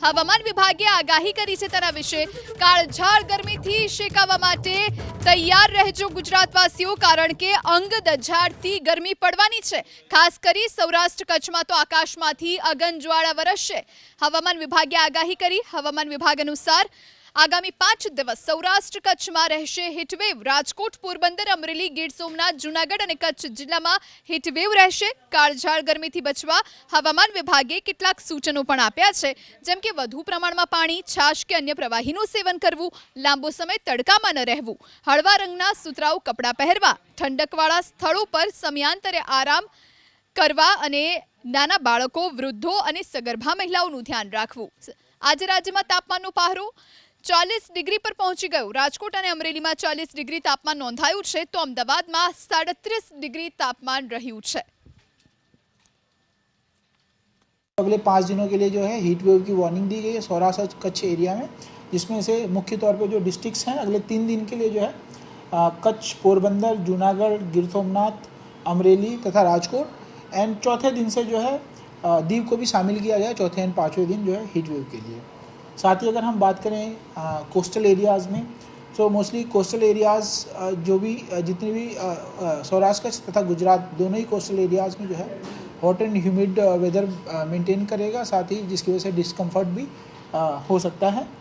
હવામાન વિભાગે આગાહી કરી છે તેના વિશે કાળઝાળ ગરમીથી શેકાવા માટે તૈયાર રહેજો ગુજરાતવાસીઓ, કારણ કે અંગ દઝાડતી ગરમી પડવાની છે। ખાસ કરી સૌરાષ્ટ્ર કચ્છમાં તો આકાશમાંથી અગનજ્વાળા વરસશે। હવામાન વિભાગે આગાહી કરી। હવામાન વિભાગ અનુસાર આગામી 5 દિવસ સૌરાષ્ટ્ર કચ્છમાં રહેશે હીટવેવ। રાજકોટ, પોરબંદર, અમરેલી, ગીર સોમનાથ, જૂનાગઢ અને કચ્છ જિલ્લામાં હીટવેવ રહેશે। કાળઝાળ ગરમીથી બચવા હવામાન વિભાગે કેટલાક સૂચનો પણ આપ્યા છે, જેમ કે વધુ પ્રમાણમાં પાણી, છાશ કે અન્ય પ્રવાહીનું સેવન કરવું, લાંબો સમય તડકામાં ન રહેવું, હળવા રંગના સુતરાઉ કપડાં પહેરવા, ઠંડકવાળા સ્થળો પર સમયાંતરે આરામ કરવા અને નાના બાળકો, વૃદ્ધો અને સગર્ભા મહિલાઓનું ધ્યાન રાખવું। આજે રાજ્યમાં તાપમાનનો પારો 40 ડિગ્રી પર પહોંચી ગયો। રાજકોટ અને અમરેલીમાં 40 ડિગ્રી તાપમાન નોંધાયું છે, તો અમદાવાદમાં 37 ડિગ્રી तापमान રહ્યું છે। अगले 5 दिनों के लिए जो है हीट वेव की वार्निंग दी गई है सौराष्ट्र कच्छ एरिया में, जिसमें से मुख्य तौर पे जो डिस्ट्रिक्ट्स हैं अगले 3 दिन के लिए जो है कच्छ, पोरबंदर, जूनागढ़, गिर सोमनाथ, अमरेली तथा राजकोट। एंड चौथे दिन से जो है दीव को भी शामिल किया गया है चौथे एंड पाँचवें दिन जो है हीट वेव के लिए। साथ ही अगर हम बात करें कोस्टल एरियाज़ में, तो मोस्टली कोस्टल एरियाज़ जो भी जितने भी सौराष्ट्र कच्छ तथा गुजरात दोनों ही कोस्टल एरियाज़ में जो है hot and humid weather maintain करेगा, साथ ही जिसकी वजह से डिस्कम्फर्ट भी हो सकता है।